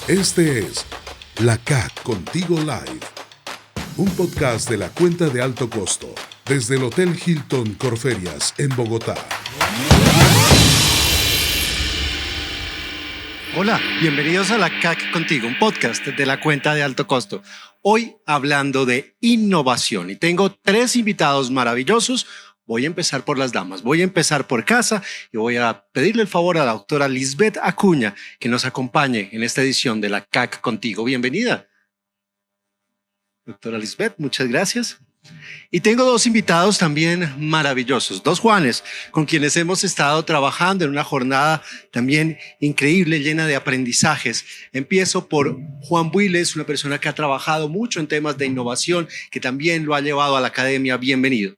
Este es La CAC Contigo Live, un podcast de la cuenta de alto costo desde el Hotel Hilton Corferias en Bogotá. Hola, bienvenidos a La CAC Contigo, un podcast de la cuenta de alto costo. Hoy hablando de innovación y tengo 3 invitados maravillosos. Voy a empezar por las damas, voy a empezar por casa y voy a pedirle el favor a la doctora Lisbeth Acuña que nos acompañe en esta edición de La CAC Contigo. Bienvenida. Doctora Lisbeth, muchas gracias. Y tengo 2 invitados también maravillosos, 2 Juanes, con quienes hemos estado trabajando en una jornada también increíble, llena de aprendizajes. Empiezo por Juan Builes, una persona que ha trabajado mucho en temas de innovación, que también lo ha llevado a la academia. Bienvenido.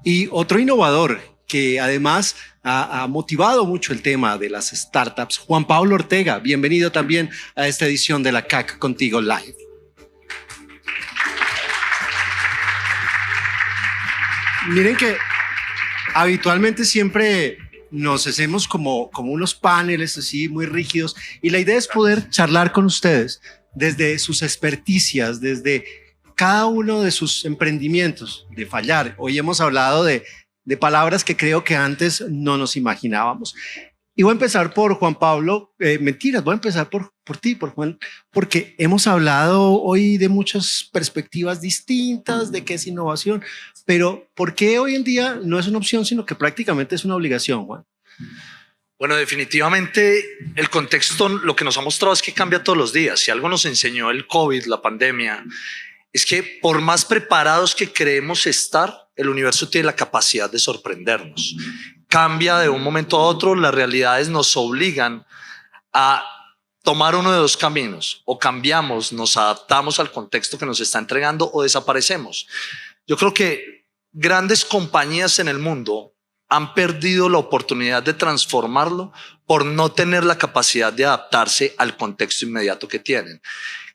Y otro innovador que además ha motivado mucho el tema de las startups, Juan Pablo Ortega. Bienvenido también a esta edición de La CAC Contigo Live. Miren que habitualmente siempre nos hacemos como unos paneles así muy rígidos y la idea es poder charlar con ustedes desde sus experticias, desde cada uno de sus emprendimientos, de fallar. Hoy hemos hablado de palabras que creo que antes no nos imaginábamos. Y voy a empezar por Juan Pablo. Mentiras, voy a empezar por ti, por Juan, porque hemos hablado hoy de muchas perspectivas distintas, de qué es innovación, pero ¿por qué hoy en día no es una opción, sino que prácticamente es una obligación, Juan? Bueno, definitivamente el contexto lo que nos ha mostrado es que cambia todos los días. Si algo nos enseñó el COVID, la pandemia, es que por más preparados que creemos estar, el universo tiene la capacidad de sorprendernos. Cambia de un momento a otro, las realidades nos obligan a tomar uno de 2 caminos. O cambiamos, nos adaptamos al contexto que nos está entregando o desaparecemos. Yo creo que grandes compañías en el mundo han perdido la oportunidad de transformarlo por no tener la capacidad de adaptarse al contexto inmediato que tienen.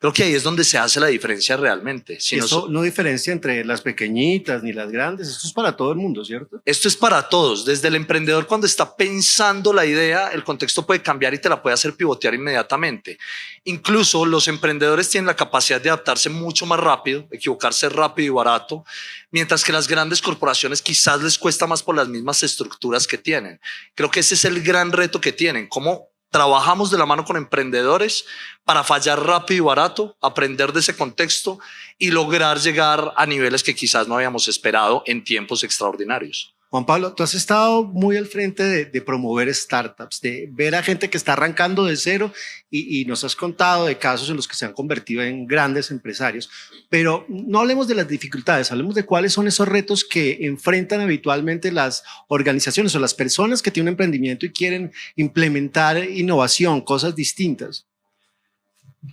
Creo que ahí es donde se hace la diferencia realmente. Si esto no diferencia entre las pequeñitas ni las grandes, esto es para todo el mundo, ¿cierto? Esto es para todos. Desde el emprendedor, cuando está pensando la idea, el contexto puede cambiar y te la puede hacer pivotear inmediatamente. Incluso los emprendedores tienen la capacidad de adaptarse mucho más rápido, equivocarse rápido y barato, mientras que las grandes corporaciones quizás les cuesta más por las mismas estructuras que tienen. Creo que ese es el gran reto que tienen, cómo trabajamos de la mano con emprendedores para fallar rápido y barato, aprender de ese contexto y lograr llegar a niveles que quizás no habíamos esperado en tiempos extraordinarios. Juan Pablo, tú has estado muy al frente de promover startups, de ver a gente que está arrancando de cero y nos has contado de casos en los que se han convertido en grandes empresarios. Pero no hablemos de las dificultades, hablemos de cuáles son esos retos que enfrentan habitualmente las organizaciones o las personas que tienen un emprendimiento y quieren implementar innovación, cosas distintas.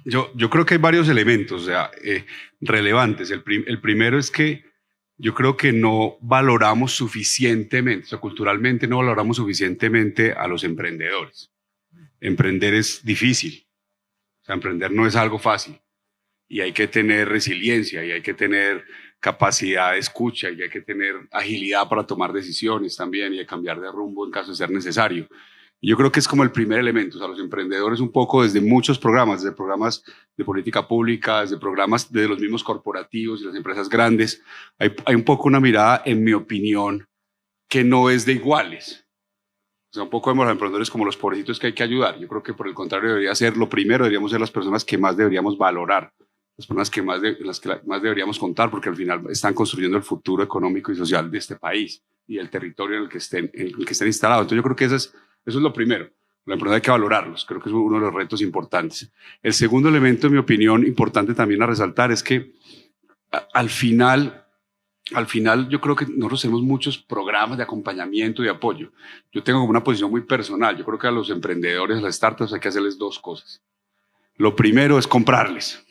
Yo creo que hay varios elementos relevantes. El primero es que yo creo que no valoramos suficientemente, culturalmente no valoramos suficientemente a los emprendedores. Emprender es difícil, emprender no es algo fácil y hay que tener resiliencia y hay que tener capacidad de escucha y hay que tener agilidad para tomar decisiones también y de cambiar de rumbo en caso de ser necesario. Yo creo que es como el primer elemento, los emprendedores un poco desde muchos programas, desde programas de política pública, desde programas de los mismos corporativos y las empresas grandes, hay un poco una mirada, en mi opinión, que no es de iguales. Un poco vemos a los emprendedores como los pobrecitos que hay que ayudar. Yo creo que por el contrario debería ser lo primero, deberíamos ser las personas que más deberíamos valorar, las personas que más deberíamos contar, porque al final están construyendo el futuro económico y social de este país y el territorio en el que estén instalados. Entonces yo creo que eso es lo primero. La empresa hay que valorarlos. Creo que es uno de los retos importantes. El segundo elemento, en mi opinión, importante también a resaltar es que al final yo creo que nosotros tenemos muchos programas de acompañamiento y de apoyo. Yo tengo como una posición muy personal. Yo creo que a los emprendedores, a las startups hay que hacerles 2 cosas. Lo primero es comprarles.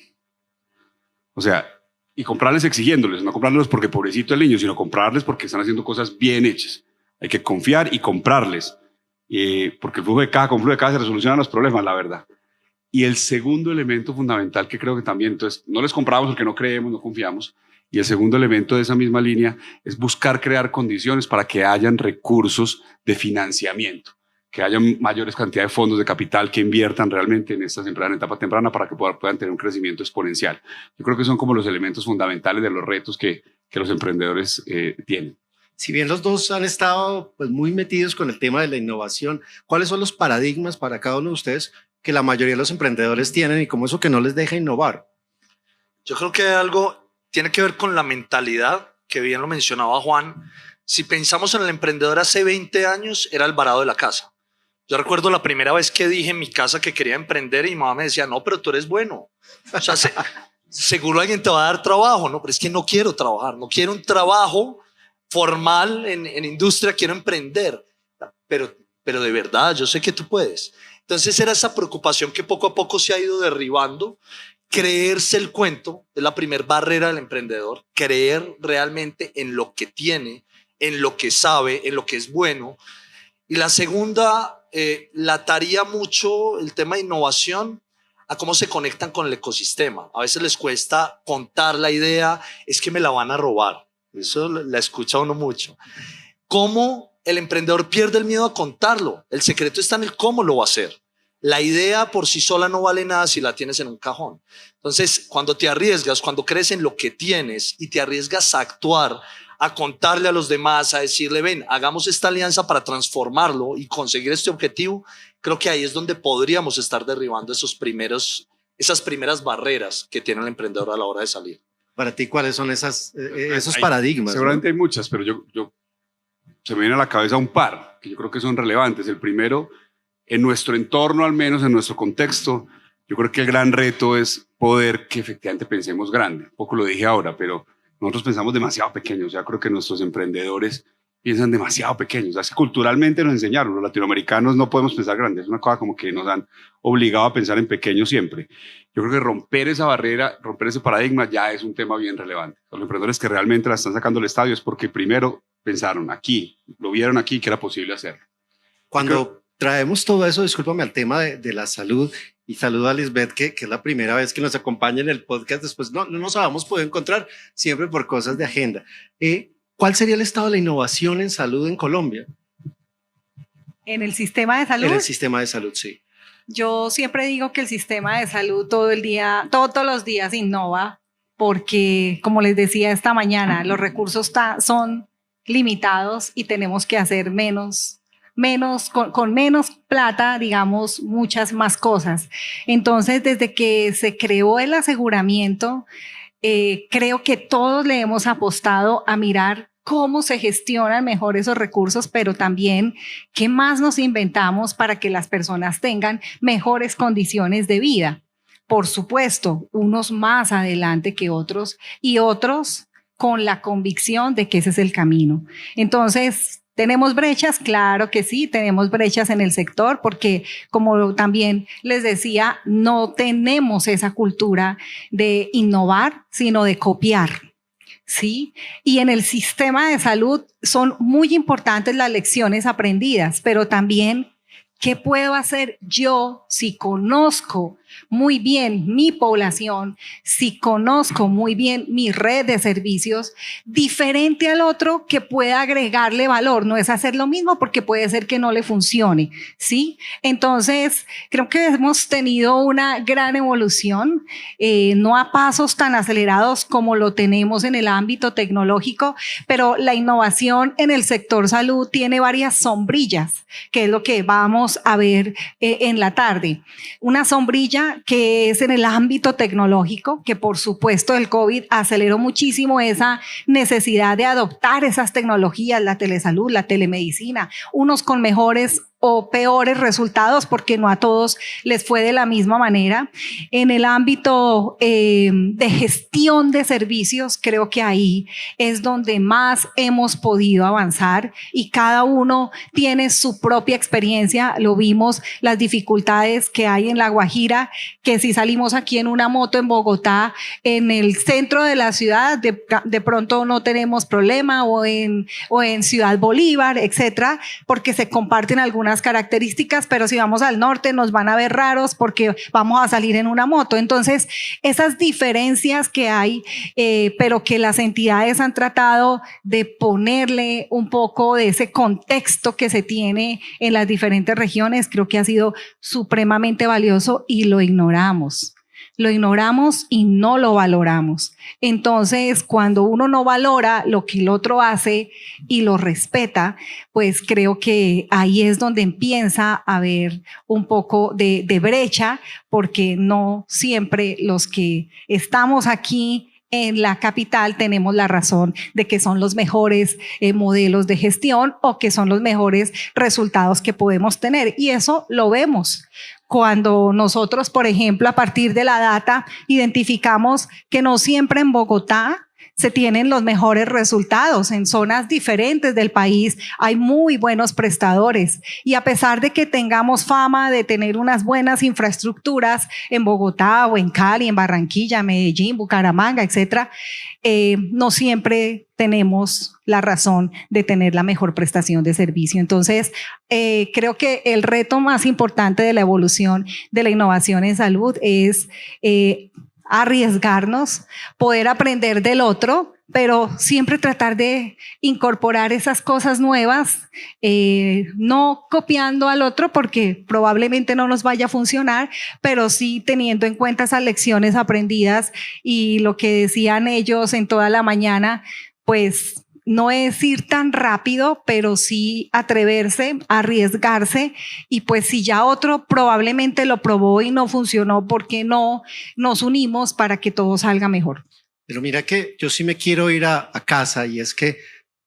Y comprarles exigiéndoles, no comprarles porque pobrecito el niño, sino comprarles porque están haciendo cosas bien hechas. Hay que confiar y comprarles. Porque el flujo de caja con flujo de caja se resolucionan los problemas, la verdad. Y el segundo elemento fundamental que creo que también, entonces, no les compramos porque no creemos, no confiamos. Y el segundo elemento de esa misma línea es buscar crear condiciones para que hayan recursos de financiamiento. que haya mayores cantidades de fondos de capital que inviertan realmente en estas empresas en etapa temprana para que puedan tener un crecimiento exponencial. Yo creo que son como los elementos fundamentales de los retos que los emprendedores tienen. Si bien los dos han estado pues, muy metidos con el tema de la innovación, ¿cuáles son los paradigmas para cada uno de ustedes que la mayoría de los emprendedores tienen y cómo eso que no les deja innovar? Yo creo que algo tiene que ver con la mentalidad, que bien lo mencionaba Juan. Si pensamos en el emprendedor hace 20 años, era el varado de la casa. Yo recuerdo la primera vez que dije en mi casa que quería emprender y mi mamá me decía, no, pero tú eres bueno. O sea, seguro alguien te va a dar trabajo. No, pero es que no quiero trabajar, no quiero un trabajo formal en industria, quiero emprender. Pero de verdad, yo sé que tú puedes. Entonces era esa preocupación que poco a poco se ha ido derribando. Creerse el cuento es la primera barrera del emprendedor. Creer realmente en lo que tiene, en lo que sabe, en lo que es bueno. Y la segunda, la ataría mucho el tema de innovación a cómo se conectan con el ecosistema. A veces les cuesta contar la idea, es que me la van a robar. Eso la escucha uno mucho. ¿Cómo el emprendedor pierde el miedo a contarlo? El secreto está en el cómo lo va a hacer. La idea por sí sola no vale nada si la tienes en un cajón. Entonces, cuando te arriesgas, cuando crees en lo que tienes y te arriesgas a actuar, a contarle a los demás, a decirle, ven, hagamos esta alianza para transformarlo y conseguir este objetivo, creo que ahí es donde podríamos estar derribando esas primeras barreras que tiene el emprendedor a la hora de salir. Para ti, ¿cuáles son esos paradigmas? Seguramente ¿no? hay muchas, pero se me viene a la cabeza un par que yo creo que son relevantes. El primero, en nuestro entorno, al menos en nuestro contexto, yo creo que el gran reto es poder que efectivamente pensemos grande. Un poco lo dije ahora, pero nosotros pensamos demasiado pequeños. O sea, creo que nuestros emprendedores piensan demasiado pequeños. O sea, culturalmente nos enseñaron, los latinoamericanos no podemos pensar grande. Es una cosa como que nos han obligado a pensar en pequeño siempre. Yo creo que romper esa barrera, romper ese paradigma ya es un tema bien relevante. Los emprendedores que realmente la están sacando del estadio es porque primero pensaron aquí, lo vieron aquí que era posible hacerlo. Cuando traemos todo eso, discúlpame, al tema de la salud, y saludo a Lisbeth, que es la primera vez que nos acompaña en el podcast. Después no nos habíamos podido encontrar siempre por cosas de agenda. ¿Cuál sería el estado de la innovación en salud en Colombia? ¿En el sistema de salud? En el sistema de salud, sí. Yo siempre digo que el sistema de salud todos los días innova, porque, como les decía esta mañana, los recursos son limitados y tenemos que hacer con menos plata, digamos, muchas más cosas. Entonces, desde que se creó el aseguramiento, creo que todos le hemos apostado a mirar cómo se gestionan mejor esos recursos, pero también qué más nos inventamos para que las personas tengan mejores condiciones de vida. Por supuesto, unos más adelante que otros y otros con la convicción de que ese es el camino. Entonces, ¿tenemos brechas? Claro que sí, tenemos brechas en el sector porque, como también les decía, no tenemos esa cultura de innovar, sino de copiar. ¿Sí? Y en el sistema de salud son muy importantes las lecciones aprendidas, pero también, ¿qué puedo hacer yo si conozco muy bien mi población, si conozco muy bien mi red de servicios, diferente al otro que pueda agregarle valor? No es hacer lo mismo porque puede ser que no le funcione, ¿sí? Entonces, creo que hemos tenido una gran evolución, no a pasos tan acelerados como lo tenemos en el ámbito tecnológico, pero la innovación en el sector salud tiene varias sombrillas, que es lo que vamos a ver en la tarde. Una sombrilla que es en el ámbito tecnológico, que por supuesto el COVID aceleró muchísimo esa necesidad de adoptar esas tecnologías, la telesalud, la telemedicina, unos con mejores o peores resultados porque no a todos les fue de la misma manera. En el ámbito de gestión de servicios, creo que ahí es donde más hemos podido avanzar y cada uno tiene su propia experiencia. Lo vimos, las dificultades que hay en La Guajira, que si salimos aquí en una moto en Bogotá, en el centro de la ciudad, de pronto no tenemos problema, o en Ciudad Bolívar, etcétera, porque se comparten algunas unas características, pero si vamos al norte nos van a ver raros porque vamos a salir en una moto. Entonces, esas diferencias que hay, pero que las entidades han tratado de ponerle un poco de ese contexto que se tiene en las diferentes regiones, creo que ha sido supremamente valioso y lo ignoramos. Lo ignoramos y no lo valoramos. Entonces, cuando uno no valora lo que el otro hace y lo respeta, pues creo que ahí es donde empieza a haber un poco de brecha, porque no siempre los que estamos aquí en la capital tenemos la razón de que son los mejores modelos de gestión o que son los mejores resultados que podemos tener. Y eso lo vemos cuando nosotros, por ejemplo, a partir de la data, identificamos que no siempre en Bogotá se tienen los mejores resultados. En zonas diferentes del país hay muy buenos prestadores, y a pesar de que tengamos fama de tener unas buenas infraestructuras en Bogotá o en Cali, en Barranquilla, Medellín, Bucaramanga, etcétera, no siempre tenemos la razón de tener la mejor prestación de servicio. Entonces, creo que el reto más importante de la evolución de la innovación en salud es arriesgarnos, poder aprender del otro, pero siempre tratar de incorporar esas cosas nuevas, no copiando al otro porque probablemente no nos vaya a funcionar, pero sí teniendo en cuenta esas lecciones aprendidas y lo que decían ellos en toda la mañana, pues no es ir tan rápido, pero sí atreverse, arriesgarse, y pues si ya otro probablemente lo probó y no funcionó, ¿por qué no nos unimos para que todo salga mejor? Pero mira que yo sí me quiero ir a casa, y es que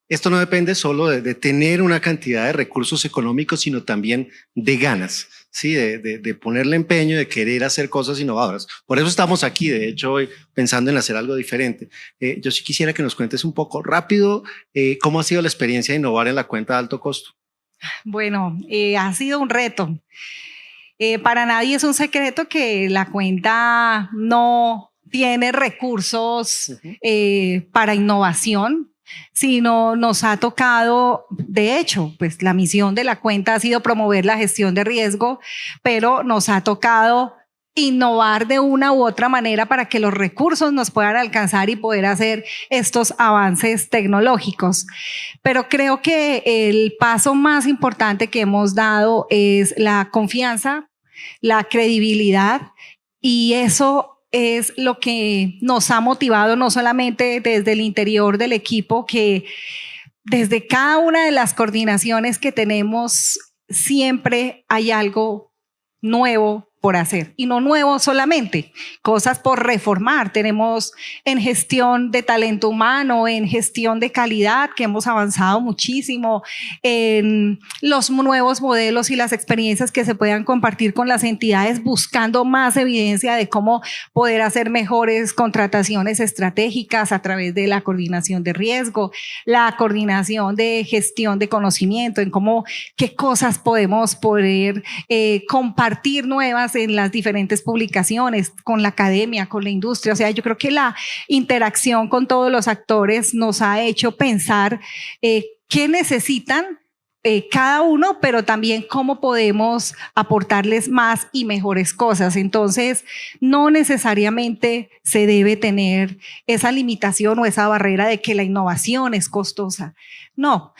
esto no depende solo de tener una cantidad de recursos económicos, sino también de ganas, ¿sí? De ponerle empeño, de querer hacer cosas innovadoras. Por eso estamos aquí, de hecho, hoy pensando en hacer algo diferente. Yo sí quisiera que nos cuentes un poco rápido cómo ha sido la experiencia de innovar en la cuenta de alto costo. Bueno, ha sido un reto. Para nadie es un secreto que la cuenta no tiene recursos para innovación, sino nos ha tocado, de hecho, pues la misión de la cuenta ha sido promover la gestión de riesgo, pero nos ha tocado innovar de una u otra manera para que los recursos nos puedan alcanzar y poder hacer estos avances tecnológicos. Pero creo que el paso más importante que hemos dado es la confianza, la credibilidad, y eso es lo que nos ha motivado no solamente desde el interior del equipo, que desde cada una de las coordinaciones que tenemos siempre hay algo nuevo por hacer, y no nuevo solamente, cosas por reformar. Tenemos en gestión de talento humano, en gestión de calidad, que hemos avanzado muchísimo, en los nuevos modelos y las experiencias que se puedan compartir con las entidades, buscando más evidencia de cómo poder hacer mejores contrataciones estratégicas a través de la coordinación de riesgo, la coordinación de gestión de conocimiento, en cómo, qué cosas podemos poder compartir nuevas en las diferentes publicaciones, con la academia, con la industria. O sea, yo creo que la interacción con todos los actores nos ha hecho pensar qué necesitan cada uno, pero también cómo podemos aportarles más y mejores cosas. Entonces, no necesariamente se debe tener esa limitación o esa barrera de que la innovación es costosa. No,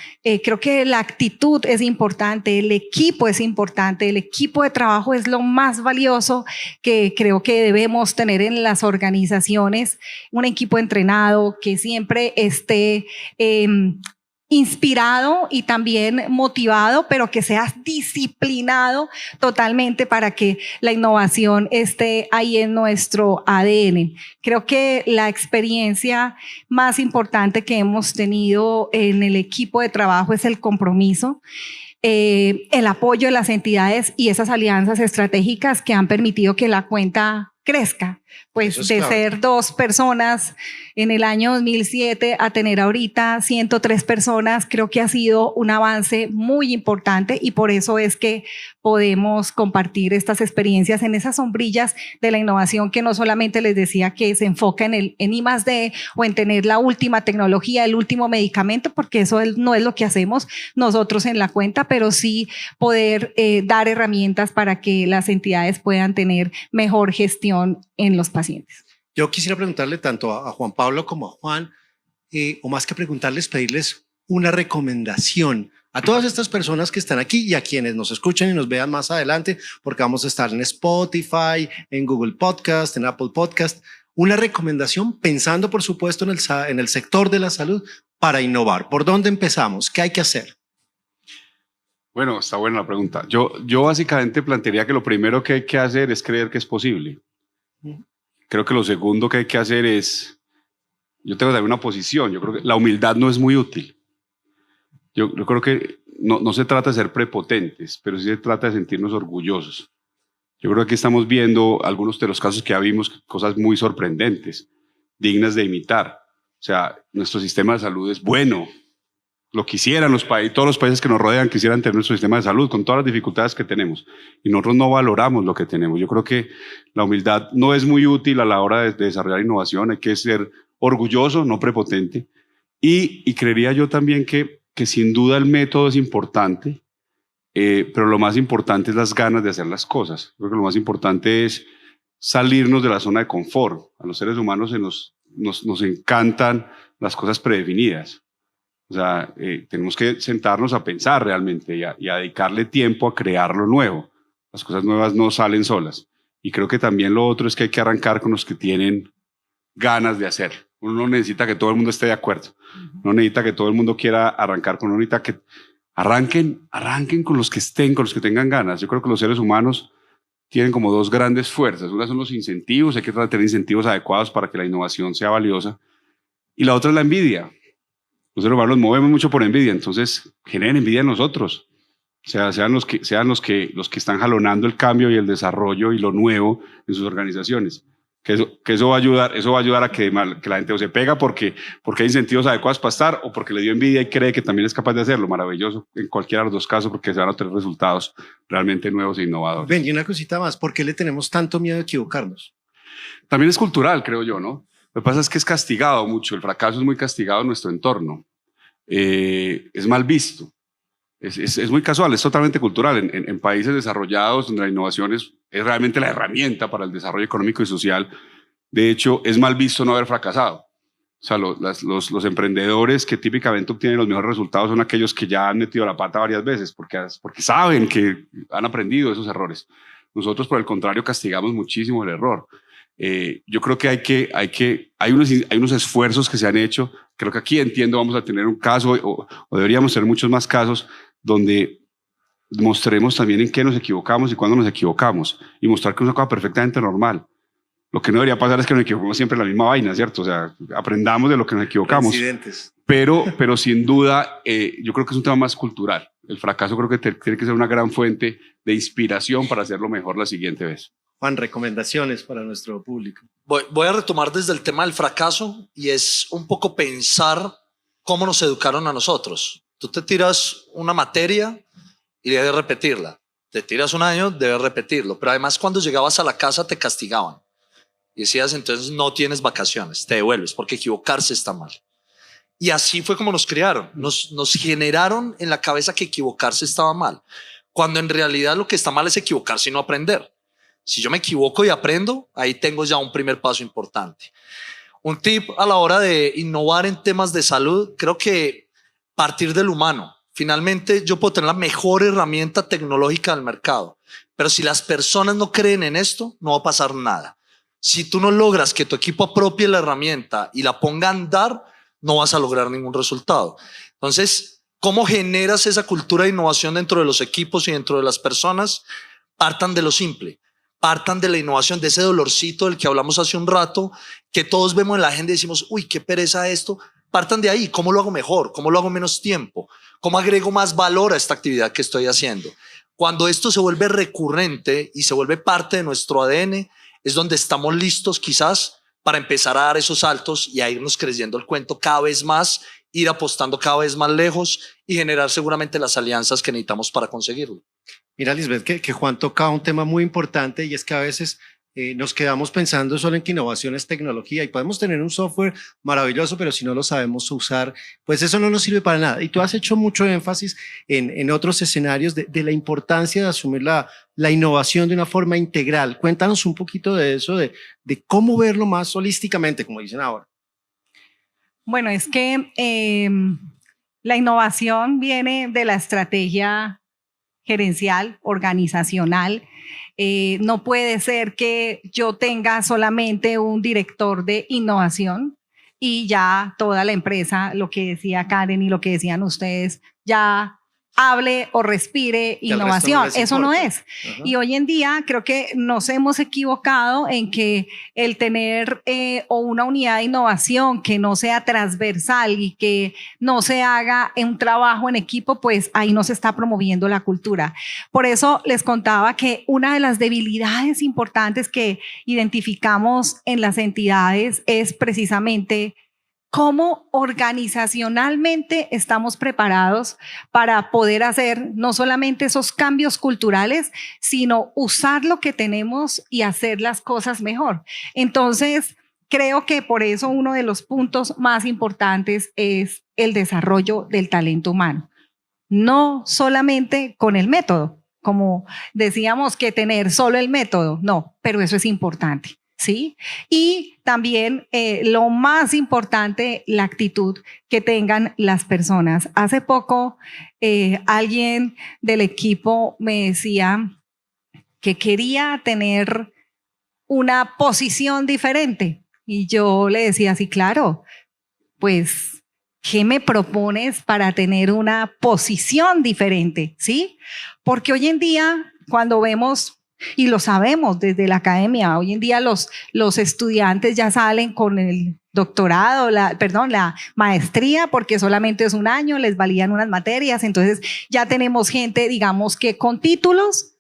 creo que la actitud es importante, el equipo es importante, el equipo de trabajo es lo más valioso que creo que debemos tener en las organizaciones. Un equipo entrenado que siempre esté inspirado y también motivado, pero que sea disciplinado totalmente para que la innovación esté ahí en nuestro ADN. Creo que la experiencia más importante que hemos tenido en el equipo de trabajo es el compromiso, el apoyo de las entidades y esas alianzas estratégicas que han permitido que la cuenta crezca. Pues Eso es de clave. ser 2 personas en el año 2007 a tener ahorita 103 personas, creo que ha sido un avance muy importante y por eso es que podemos compartir estas experiencias en esas sombrillas de la innovación que no solamente les decía que se enfoca en I+D o en tener la última tecnología, el último medicamento, porque eso no es lo que hacemos nosotros en la cuenta, pero sí poder dar herramientas para que las entidades puedan tener mejor gestión en los pacientes. Yo quisiera preguntarle tanto a Juan Pablo como a Juan, o más que preguntarles, pedirles una recomendación a todas estas personas que están aquí y a quienes nos escuchan y nos vean más adelante, porque vamos a estar en Spotify, en Google Podcast, en Apple Podcast. Una recomendación pensando, por supuesto, en el sector de la salud para innovar. ¿Por dónde empezamos? ¿Qué hay que hacer? Bueno, está buena la pregunta. Yo básicamente plantearía que lo primero que hay que hacer es creer que es posible. Creo que lo segundo que hay que hacer es, yo tengo que dar una posición, yo creo que la humildad no es muy útil. Yo creo que no se trata de ser prepotentes, pero sí se trata de sentirnos orgullosos. Yo creo que aquí estamos viendo algunos de los casos que ya vimos, cosas muy sorprendentes, dignas de imitar. O sea, nuestro sistema de salud es bueno. Lo quisieran los países, todos los países que nos rodean quisieran tener nuestro sistema de salud con todas las dificultades que tenemos y nosotros no valoramos lo que tenemos. Yo creo que la humildad no es muy útil a la hora de desarrollar innovación. Hay que ser orgulloso, no prepotente. Y creería yo también que sin duda el método es importante, pero lo más importante es las ganas de hacer las cosas. Creo que lo más importante es salirnos de la zona de confort. A los seres humanos nos encantan las cosas predefinidas. O sea, tenemos que sentarnos a pensar realmente y a dedicarle tiempo a crear lo nuevo. Las cosas nuevas no salen solas. Y creo que también lo otro es que hay que arrancar con los que tienen ganas de hacer. Uno no necesita que todo el mundo esté de acuerdo. No necesita que todo el mundo quiera arrancar con uno. Necesita que arranquen con los que estén, con los que tengan ganas. Yo creo que los seres humanos tienen como 2 grandes fuerzas. Una son los incentivos. Hay que tratar de tener incentivos adecuados para que la innovación sea valiosa. Y la otra es la envidia. Los seres humanos nos movemos mucho por envidia, entonces generen envidia en nosotros. O sea, sean los que están jalonando el cambio y el desarrollo y lo nuevo en sus organizaciones. Que eso va a ayudar a que la gente o se pega porque hay incentivos adecuados para estar o porque le dio envidia y cree que también es capaz de hacerlo. Maravilloso en cualquiera de los 2 casos porque se van a tener resultados realmente nuevos e innovadores. Ven, y una cosita más, ¿por qué le tenemos tanto miedo a equivocarnos? También es cultural, creo yo, ¿no? Lo que pasa es que es castigado mucho, el fracaso es muy castigado en nuestro entorno, es mal visto, es muy casual, es totalmente cultural. En países desarrollados donde la innovación es realmente la herramienta para el desarrollo económico y social, de hecho es mal visto no haber fracasado. O sea, los emprendedores que típicamente obtienen los mejores resultados son aquellos que ya han metido la pata varias veces porque saben que han aprendido de esos errores. Nosotros, por el contrario, castigamos muchísimo el error. Yo creo que hay unos esfuerzos que se han hecho. Creo que aquí vamos a tener un caso o deberíamos tener muchos más casos donde mostremos también en qué nos equivocamos y cuándo nos equivocamos y mostrar que es una cosa perfectamente normal. Lo que no debería pasar es que nos equivocamos siempre en la misma vaina, ¿cierto? O sea, aprendamos de lo que nos equivocamos. Incidentes. Pero sin duda, yo creo que es un tema más cultural. El fracaso creo que tiene que ser una gran fuente de inspiración para hacerlo mejor la siguiente vez. Juan, recomendaciones para nuestro público. Voy a retomar desde el tema del fracaso y es un poco pensar cómo nos educaron a nosotros. Tú te tiras una materia y debes repetirla. Te tiras un año, debes repetirlo. Pero además cuando llegabas a la casa te castigaban. Y decías, entonces no tienes vacaciones, te devuelves porque equivocarse está mal. Y así fue como nos criaron. Nos generaron en la cabeza que equivocarse estaba mal. Cuando en realidad lo que está mal es equivocarse y no aprender. Si yo me equivoco y aprendo, ahí tengo ya un primer paso importante. Un tip a la hora de innovar en temas de salud, creo que partir del humano. Finalmente yo puedo tener la mejor herramienta tecnológica del mercado, pero si las personas no creen en esto, no va a pasar nada. Si tú no logras que tu equipo apropie la herramienta y la ponga a andar, no vas a lograr ningún resultado. Entonces, ¿cómo generas esa cultura de innovación dentro de los equipos y dentro de las personas? Partan de lo simple. Partan de la innovación, de ese dolorcito del que hablamos hace un rato, que todos vemos en la agenda y decimos, uy, qué pereza esto. Partan de ahí, ¿cómo lo hago mejor? ¿Cómo lo hago menos tiempo? ¿Cómo agrego más valor a esta actividad que estoy haciendo? Cuando esto se vuelve recurrente y se vuelve parte de nuestro ADN, es donde estamos listos quizás para empezar a dar esos saltos y a irnos creyendo el cuento cada vez más, ir apostando cada vez más lejos y generar seguramente las alianzas que necesitamos para conseguirlo. Mira, Lisbeth, que Juan toca un tema muy importante y es que a veces nos quedamos pensando solo en que innovación es tecnología y podemos tener un software maravilloso, pero si no lo sabemos usar, pues eso no nos sirve para nada. Y tú has hecho mucho énfasis en otros escenarios de la importancia de asumir la innovación de una forma integral. Cuéntanos un poquito de eso, de cómo verlo más holísticamente, como dicen ahora. Bueno, es que la innovación viene de la estrategia gerencial, organizacional. No puede ser que yo tenga solamente un director de innovación y ya toda la empresa, lo que decía Karen y lo que decían ustedes, ya hable o respire innovación. Eso no es. Uh-huh. Y hoy en día creo que nos hemos equivocado en que el tener o una unidad de innovación que no sea transversal y que no se haga un trabajo en equipo, pues ahí no se está promoviendo la cultura. Por eso les contaba que una de las debilidades importantes que identificamos en las entidades es precisamente cómo organizacionalmente estamos preparados para poder hacer no solamente esos cambios culturales, sino usar lo que tenemos y hacer las cosas mejor. Entonces, creo que por eso uno de los puntos más importantes es el desarrollo del talento humano. No solamente con el método, como decíamos que tener solo el método, no, pero eso es importante. ¿Sí? Y también lo más importante, la actitud que tengan las personas. Hace poco alguien del equipo me decía que quería tener una posición diferente y yo le decía, sí, claro, pues, ¿qué me propones para tener una posición diferente? ¿Sí? Porque hoy en día, cuando vemos... Y lo sabemos desde la academia. Hoy en día los estudiantes ya salen con el doctorado, la maestría, porque solamente es un año, les valían unas materias. Entonces ya tenemos gente, digamos que con títulos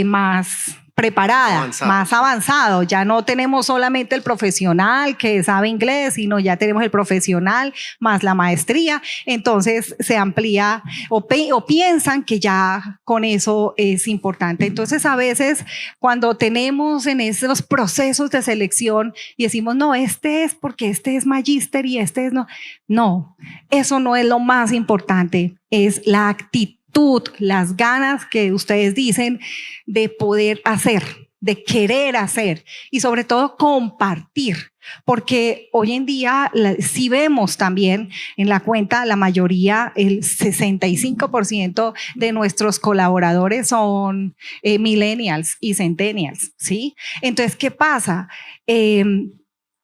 más preparada, más avanzado. Ya no tenemos solamente el profesional que sabe inglés, sino ya tenemos el profesional más la maestría. Entonces se amplía o piensan que ya con eso es importante. Entonces a veces cuando tenemos en esos procesos de selección y decimos, no, este es porque este es magíster y este es no. No, eso no es lo más importante, es la actitud, las ganas que ustedes dicen de poder hacer, de querer hacer y sobre todo compartir, porque hoy en día si vemos también en la cuenta, la mayoría, el 65% de nuestros colaboradores son millennials y centennials, ¿sí? Entonces, ¿qué pasa?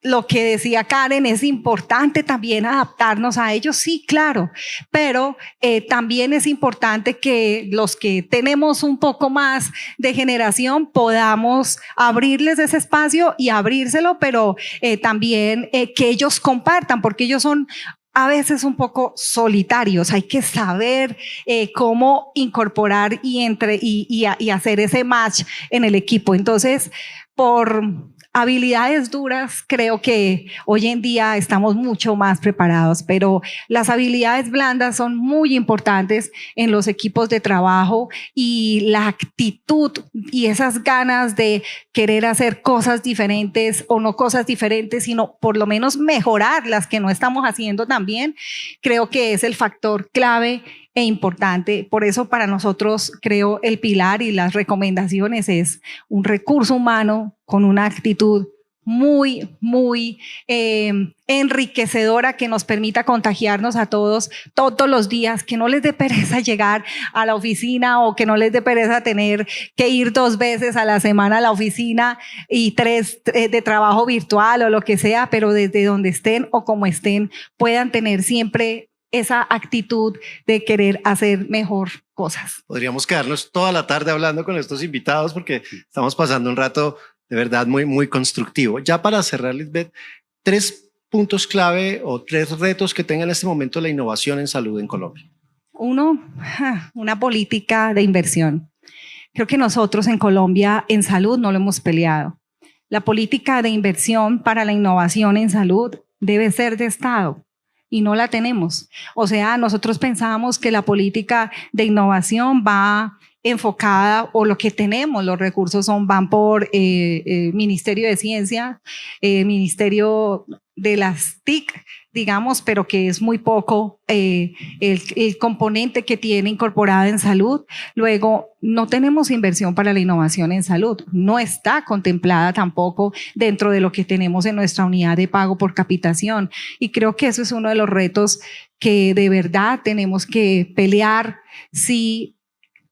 Lo que decía Karen, es importante también adaptarnos a ellos, sí, claro, pero también es importante que los que tenemos un poco más de generación podamos abrirles ese espacio y abrírselo, pero también que ellos compartan, porque ellos son a veces un poco solitarios. Hay que saber cómo incorporar y hacer ese match en el equipo. Entonces, por habilidades duras, creo que hoy en día estamos mucho más preparados, pero las habilidades blandas son muy importantes en los equipos de trabajo y la actitud y esas ganas de querer hacer cosas diferentes o no cosas diferentes, sino por lo menos mejorar las que no estamos haciendo también, creo que es el factor clave e importante. Por eso para nosotros creo el pilar y las recomendaciones es un recurso humano con una actitud muy, muy enriquecedora que nos permita contagiarnos a todos los días, que no les dé pereza llegar a la oficina o que no les dé pereza tener que ir 2 veces a la semana a la oficina y 3 de trabajo virtual o lo que sea, pero desde donde estén o como estén puedan tener siempre esa actitud de querer hacer mejor cosas. Podríamos quedarnos toda la tarde hablando con estos invitados porque estamos pasando un rato de verdad muy, muy constructivo. Ya para cerrar, Lisbeth, 3 puntos clave o 3 retos que tenga en este momento la innovación en salud en Colombia. 1, una política de inversión. Creo que nosotros en Colombia en salud no lo hemos peleado. La política de inversión para la innovación en salud debe ser de Estado y no la tenemos. O sea, nosotros pensábamos que la política de innovación va enfocada, o lo que tenemos, los recursos van por Ministerio de Ciencia, Ministerio de las TIC, digamos, pero que es muy poco el componente que tiene incorporado en salud. Luego, no tenemos inversión para la innovación en salud, no está contemplada tampoco dentro de lo que tenemos en nuestra unidad de pago por capitación, y creo que eso es uno de los retos que de verdad tenemos que pelear si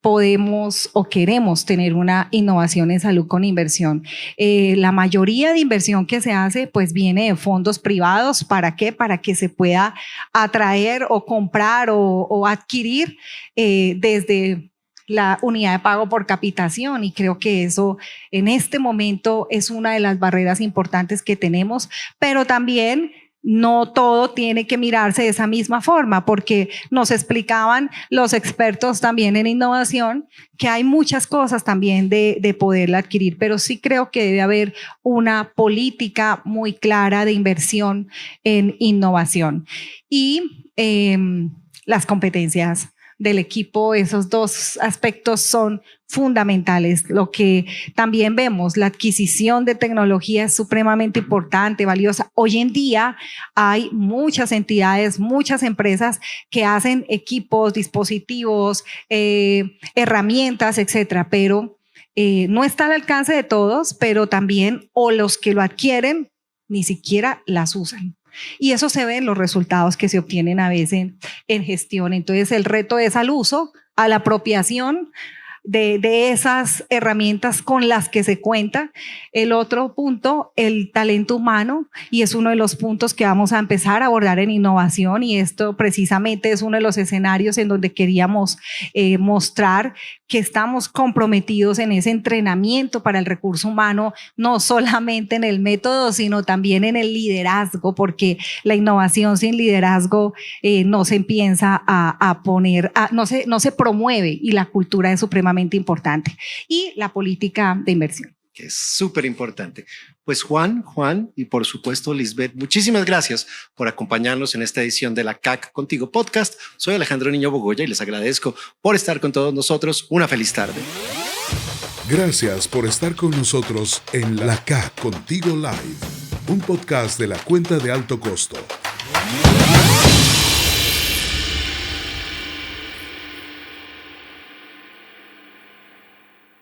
podemos o queremos tener una innovación en salud con inversión. La mayoría de inversión que se hace pues viene de fondos privados. ¿Para qué? Para que se pueda atraer o comprar o adquirir desde la unidad de pago por capitación, y creo que eso en este momento es una de las barreras importantes que tenemos, pero también no todo tiene que mirarse de esa misma forma, porque nos explicaban los expertos también en innovación que hay muchas cosas también de poderla adquirir, pero sí creo que debe haber una política muy clara de inversión en innovación. Y las competencias del equipo, esos dos aspectos son fundamentales. Lo que también vemos, la adquisición de tecnología es supremamente importante, valiosa. Hoy en día hay muchas entidades, muchas empresas que hacen equipos, dispositivos, herramientas, etcétera, pero no está al alcance de todos, pero también, o los que lo adquieren, ni siquiera las usan. Y eso se ve en los resultados que se obtienen a veces en gestión. Entonces, el reto es al uso, a la apropiación de esas herramientas con las que se cuenta. El otro punto, el talento humano, y es uno de los puntos que vamos a empezar a abordar en innovación, y esto precisamente es uno de los escenarios en donde queríamos mostrar que estamos comprometidos en ese entrenamiento para el recurso humano, no solamente en el método, sino también en el liderazgo, porque la innovación sin liderazgo no se empieza a poner, no se promueve, y la cultura es supremamente importante. Y la política de inversión, que es súper importante. Pues Juan y por supuesto Lisbeth, muchísimas gracias por acompañarnos en esta edición de la CAC Contigo Podcast. Soy Alejandro Niño Bogoya y les agradezco por estar con todos nosotros. Una feliz tarde. Gracias por estar con nosotros en la CAC Contigo Live, un podcast de la cuenta de alto costo.